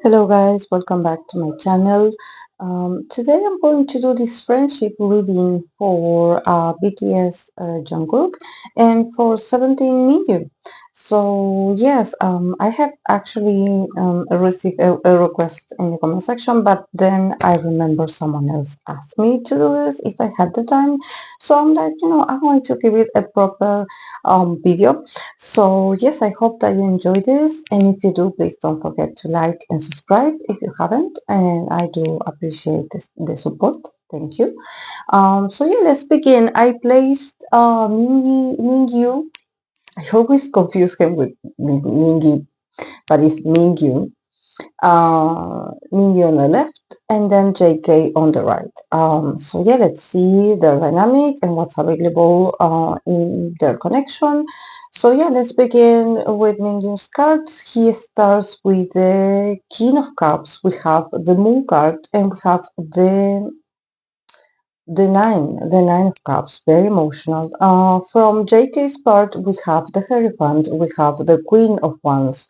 Hello guys, welcome back to my channel. Today I'm going to do this friendship reading for BTS Jungkook and for 17 Mingyu. So yes, I have actually received a request in the comment section, but then I remember someone else asked me to do this if I had the time. So I'm like, I'm going to give it a proper video. So yes, I hope that you enjoy this, and if you do, please don't forget to like and subscribe if you haven't, and I do appreciate the support. Thank you. So yeah, let's begin. I placed Mingyu. I always confuse him with Mingy, but it's Mingyu. Mingyu on the left, and then JK on the right. So yeah, let's see their dynamic and what's available in their connection. So yeah, let's begin with Mingyu's cards. He starts with the King of Cups. We have the Moon card, and we have the nine of cups, very emotional. From JK's part, we have the Hierophant, we have the Queen of Wands,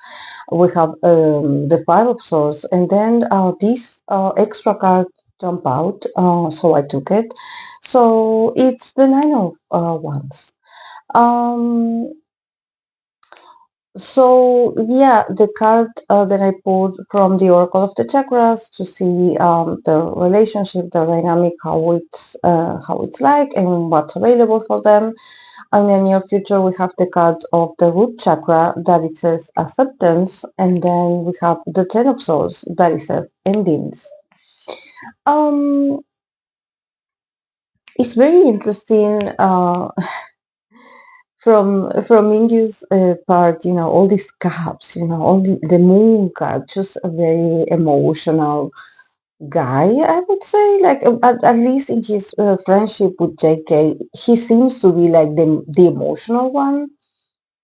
we have the Five of Swords, and then this extra card jump out, so I took it. So it's the Nine of Wands. Um, so yeah, the card that I pulled from the Oracle of the Chakras to see the relationship, the dynamic, how it's like, and what's available for them. In the near future, we have the card of the root chakra that it says acceptance, and then we have the Ten of Swords that it says endings. Um, it's very interesting. From Mingyu's part, all these cards, all the moon card, just a very emotional guy, I would say. Like at least in his friendship with JK, he seems to be like the emotional one.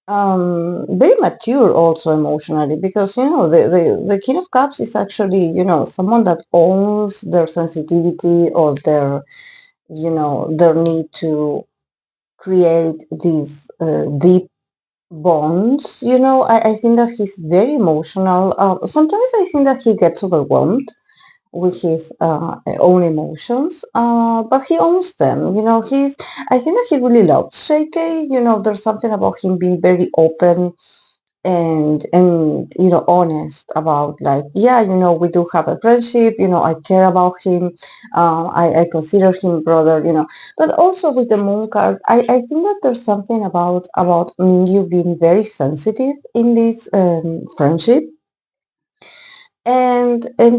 Very mature also emotionally, because the King of Cups is actually someone that owns their sensitivity or their need to create these deep bonds. I think that he's very emotional. Sometimes I think that he gets overwhelmed with his own emotions, but he owns them. I think that he really loves Shakey. There's something about him being very open and honest about, like, yeah, we do have a friendship. I care about him. I consider him brother. But also with the moon card, I think that there's something about Mingyu being very sensitive in this friendship. And I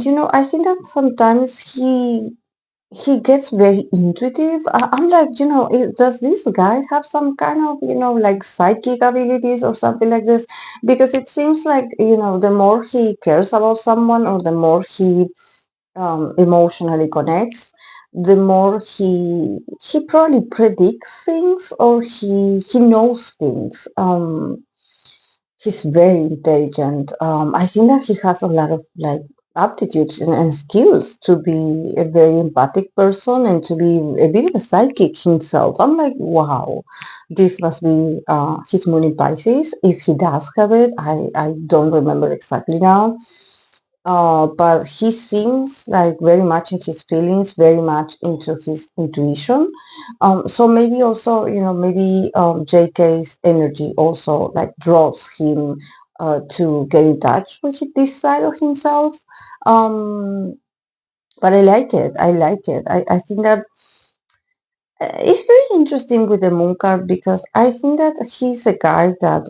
think that sometimes he gets very intuitive. I'm like, does this guy have some kind of, like psychic abilities or something like this? Because it seems like, the more he cares about someone, or the more he emotionally connects, the more he probably predicts things, or he knows things. He's very intelligent. I think that he has a lot of, like, aptitudes and skills to be a very empathic person and to be a bit of a psychic himself. I'm like, wow, this must be his moon in Pisces. If he does have it, I don't remember exactly now. But he seems like very much in his feelings, very much into his intuition. So maybe also, maybe JK's energy also, like, draws him to get in touch with this side of himself. Um, but I like it. I like it. I think that it's very interesting with the moon card, because I think that he's a guy that,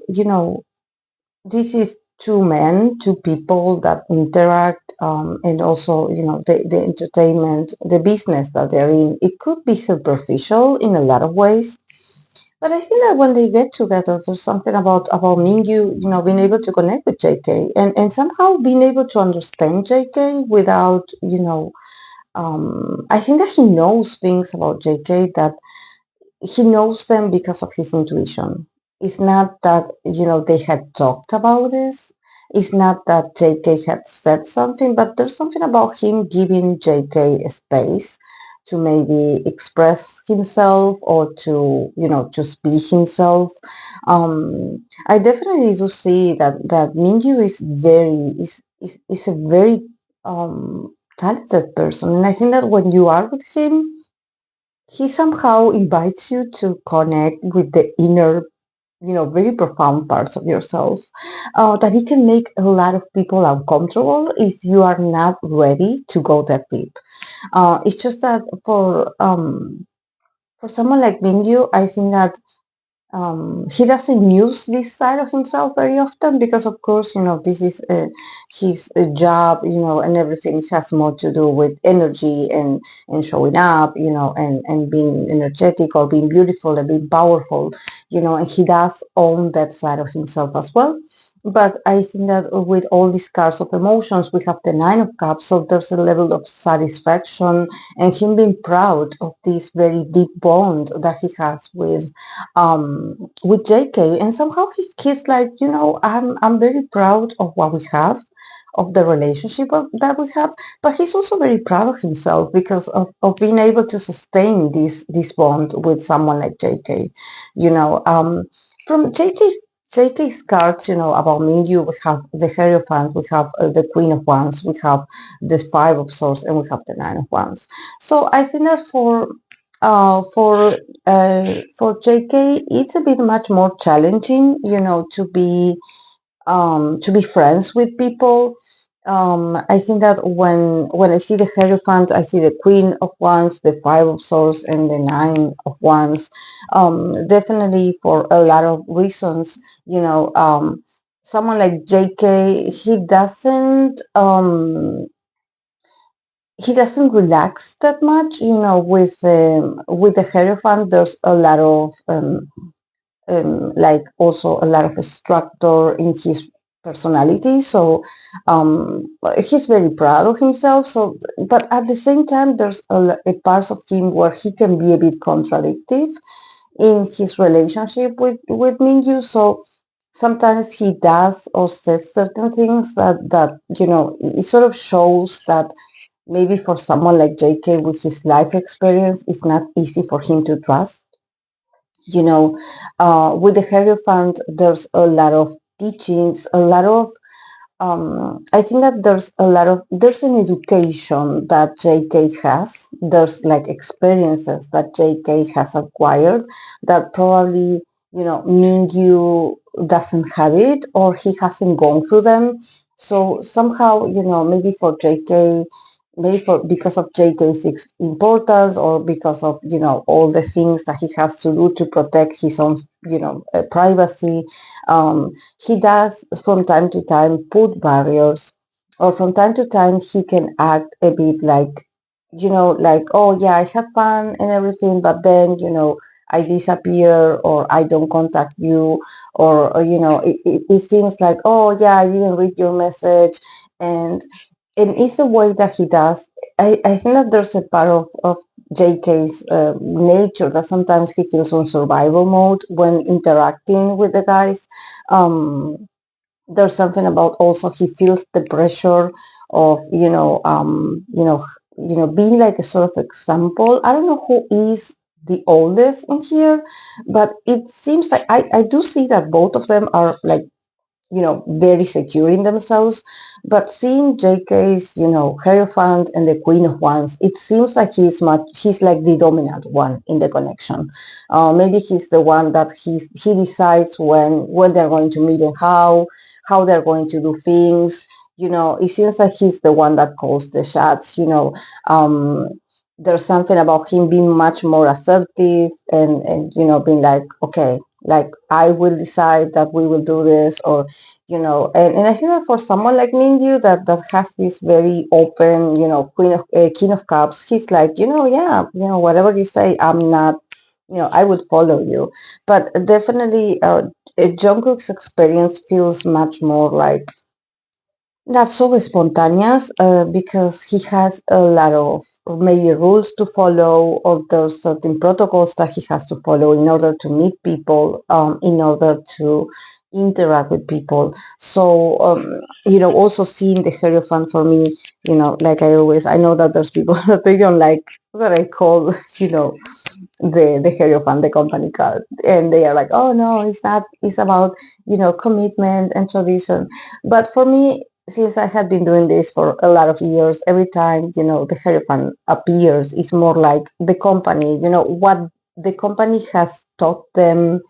this is two men, two people that interact, and also, the entertainment, the business that they're in. It could be superficial in a lot of ways, but I think that when they get together, there's something about Mingyu, being able to connect with JK, and somehow being able to understand JK without, I think that he knows things about JK, that he knows them because of his intuition. It's not that, they had talked about this. It's not that JK had said something, but there's something about him giving JK a space to maybe express himself, or to, just be himself. I definitely do see that Mingyu is is a very talented person, and I think that when you are with him, he somehow invites you to connect with the inner, very profound parts of yourself, that it can make a lot of people uncomfortable if you are not ready to go that deep. It's just that for someone like Mingyu, I think that he doesn't use this side of himself very often because, of course, this is his job, and everything has more to do with energy and showing up, and being energetic or being beautiful and being powerful, and he does own that side of himself as well. But I think that with all these cards of emotions, we have the Nine of Cups, so there's a level of satisfaction and him being proud of this very deep bond that he has with JK, and somehow he's like, I'm very proud of what we have, of the relationship that we have, but he's also very proud of himself because of being able to sustain this bond with someone like JK. You know, from JK's cards, about Mingyu, we have the Hierophant, we have the Queen of Wands, we have the Five of Swords, and we have the Nine of Wands. So I think that uh, for for JK, it's a bit much more challenging, to be friends with people. I think that when I see the Hierophant, I see the Queen of Wands, the Five of Swords, and the Nine of Wands. Definitely for a lot of reasons, someone like JK, he doesn't relax that much, with the Hierophant. There's a lot of like also a lot of structure in his personality. So he's very proud of himself. So, but at the same time, there's a part of him where he can be a bit contradictory in his relationship with Mingyu. So sometimes he does or says certain things that it sort of shows that maybe for someone like JK with his life experience, it's not easy for him to trust. With the Hierophant, there's a lot of teachings, a lot of I think that there's an education that JK has. There's like experiences that JK has acquired that probably, Mingyu doesn't have it or he hasn't gone through them. So somehow, maybe for JK, maybe for because of JK's importance or because of, all the things that he has to do to protect his own, privacy, he does from time to time put barriers, or from time to time he can act a bit like, like, oh yeah, I have fun and everything, but then, I disappear or I don't contact you, or it seems like, oh yeah, I didn't read your message. And and it's the way that he does. I think that there's a part of JK's nature that sometimes he feels on survival mode when interacting with the guys. Um, there's something about also he feels the pressure of being like a sort of example. I don't know who is the oldest in here, but it seems like I do see that both of them are like, very secure in themselves. But seeing JK's, Hierophant and the Queen of Wands, it seems like he's like the dominant one in the connection. Maybe he's the one that he decides when they're going to meet and how they're going to do things. It seems like he's the one that calls the shots. Um, there's something about him being much more assertive and being like, okay, like I will decide that we will do this, or and I think that for someone like Mingyu that has this very open, King of Cups, he's like, yeah, whatever you say, I'm not, I would follow you. But definitely, Jungkook's experience feels much more like not so spontaneous, because he has a lot of maybe rules to follow, or there's certain protocols that he has to follow in order to meet people, in order to interact with people. So, also seeing the Hierophant for me, like I know that there's people that they don't like that I call, the Hierophant, the company card, and they are like, oh no, it's not. It's about commitment and tradition. But for me, since I have been doing this for a lot of years, every time, the hierophant appears, it's more like the company, what the company has taught them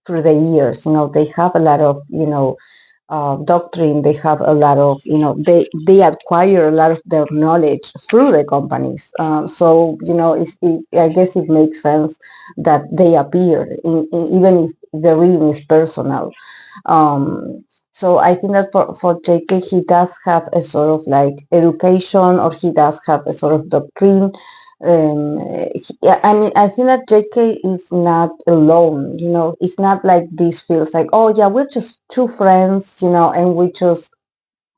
through the years. They have a lot of, doctrine. They have a lot of, they acquire a lot of their knowledge through the companies. So, I guess it makes sense that they appear, even if the reading is personal. So I think that for JK, he does have a sort of like education, or he does have a sort of doctrine. Yeah, I mean, I think that JK is not alone. It's not like this feels like, oh yeah, we're just two friends, and we just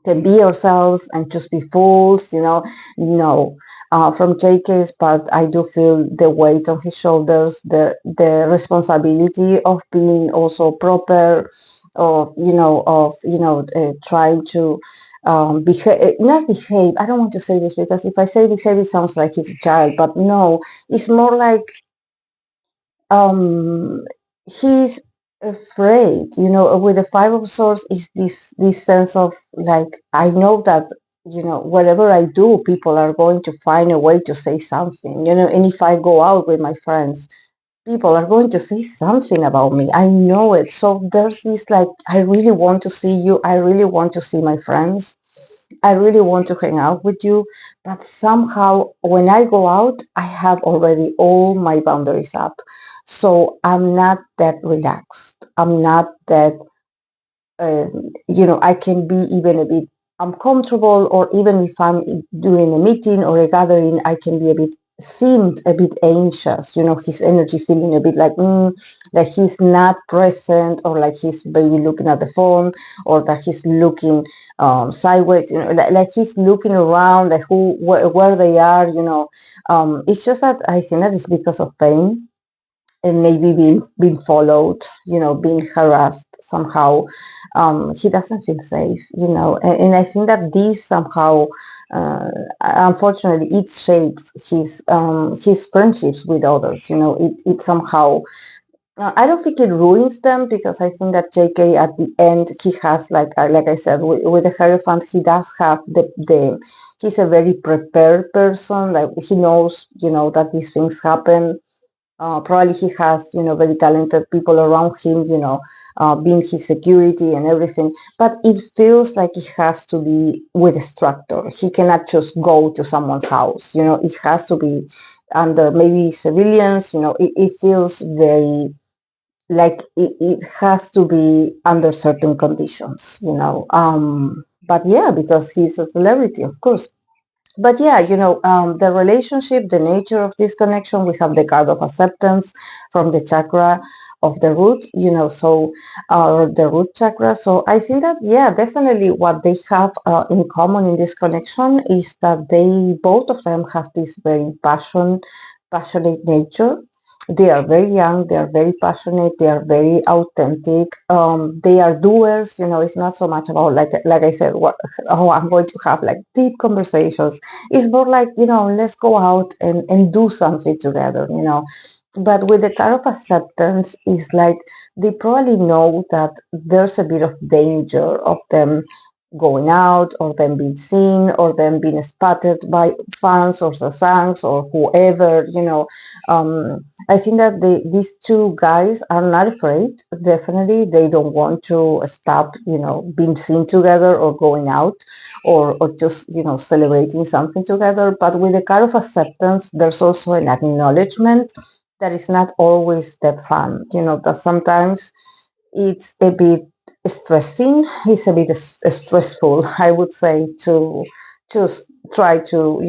can be ourselves and just be fools. No. From JK's part, I do feel the weight on his shoulders, the responsibility of being also proper, of trying to behave, not behave. I don't want to say this, because if I say behave, it sounds like he's a child, but no, it's more like um he's afraid, with the Five of Swords is this sense of like, I know that, whatever I do, people are going to find a way to say something, and if I go out with my friends, people are going to say something about me. I know it. So there's this like, I really want to see you, I really want to see my friends, I really want to hang out with you, but somehow when I go out, I have already all my boundaries up. So I'm not that relaxed. I'm not that I can be even a bit uncomfortable, or even if I'm doing a meeting or a gathering, I can be seemed a bit anxious, his energy feeling a bit like he's not present, or like he's maybe looking at the phone, or that he's looking sideways, like he's looking around, like where they are, it's just that I think that is because of pain, and maybe being followed, being harassed somehow. He doesn't feel safe, and I think that this somehow, unfortunately, it shapes his friendships with others. It somehow. I don't think it ruins them, because I think that JK at the end, he has like I said, with the Hierophant, he does have the he's a very prepared person. Like he knows, that these things happen. Probably he has, very talented people around him, being his security and everything. But it feels like it has to be with a structure. He cannot just go to someone's house. It has to be under maybe civilians. It feels very like it has to be under certain conditions. But yeah, because he's a celebrity, of course. But yeah, the relationship, the nature of this connection, we have the card of acceptance from the chakra of the root, so the root chakra. So I think that, yeah, definitely what they have in common in this connection is that they, both of them, have this very passionate nature. They are very young, they are very passionate, they are very authentic. They are doers. It's not so much about, like I said, I'm going to have like deep conversations. It's more like, let's go out and do something together. But with the kind of acceptance, is like they probably know that there's a bit of danger of them going out, or them being seen, or them being spotted by fans or the songs or whoever. I think that these two guys are not afraid. Definitely, they don't want to stop, being seen together, or going out, or just, celebrating something together. But with the kind of acceptance, there's also an acknowledgement that is not always that fun. That sometimes it's a bit stressing. It's a bit stressful, I would say, to just try to,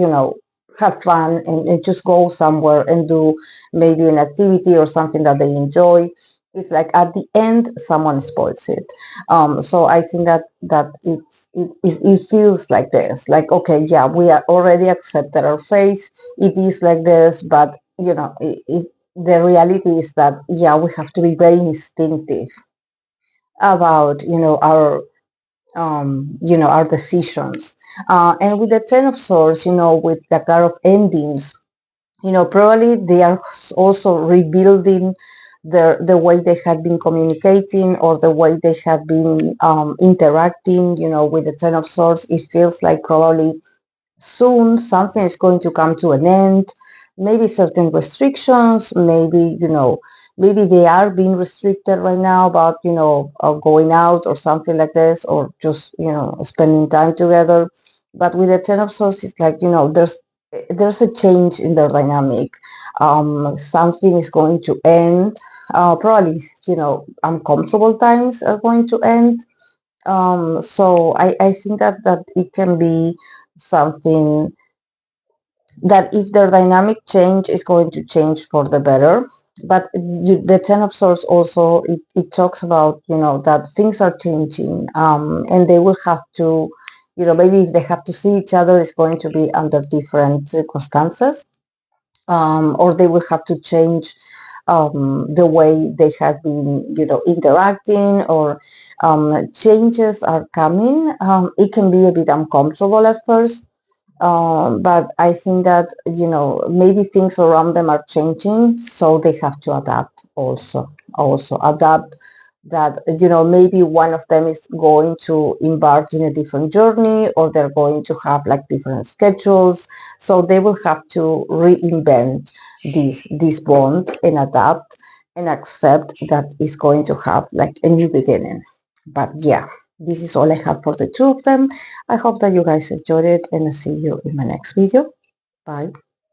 have fun, and just go somewhere and do maybe an activity or something that they enjoy. It's like at the end, someone spoils it. So I think that it feels like this. Like, okay, yeah, we are already accepted our face. It is like this, but the reality is that, yeah, we have to be very instinctive about, our decisions. And with the Ten of Swords, with the card of endings, probably they are also rebuilding the way they had been communicating or the way they had been interacting, with the Ten of Swords. It feels like probably soon something is going to come to an end. Maybe certain restrictions, maybe they are being restricted right now about, going out or something like this, or just, spending time together. But with the Ten of Swords, it's like, there's a change in their dynamic. Something is going to end. Probably, uncomfortable times are going to end. So I think that it can be something that if their dynamic change is going to change for the better. But the Ten of Swords also, it talks about, that things are changing, and they will have to, maybe if they have to see each other, it's going to be under different circumstances, or they will have to change the way they have been, interacting, or changes are coming. It can be a bit uncomfortable at first, but I think that, maybe things around them are changing, so they have to adapt also adapt, that, maybe one of them is going to embark in a different journey, or they're going to have like different schedules, so they will have to reinvent this bond and adapt and accept that it's going to have like a new beginning. But yeah, this is all I have for the two of them. I hope that you guys enjoyed it, and I'll see you in my next video. Bye.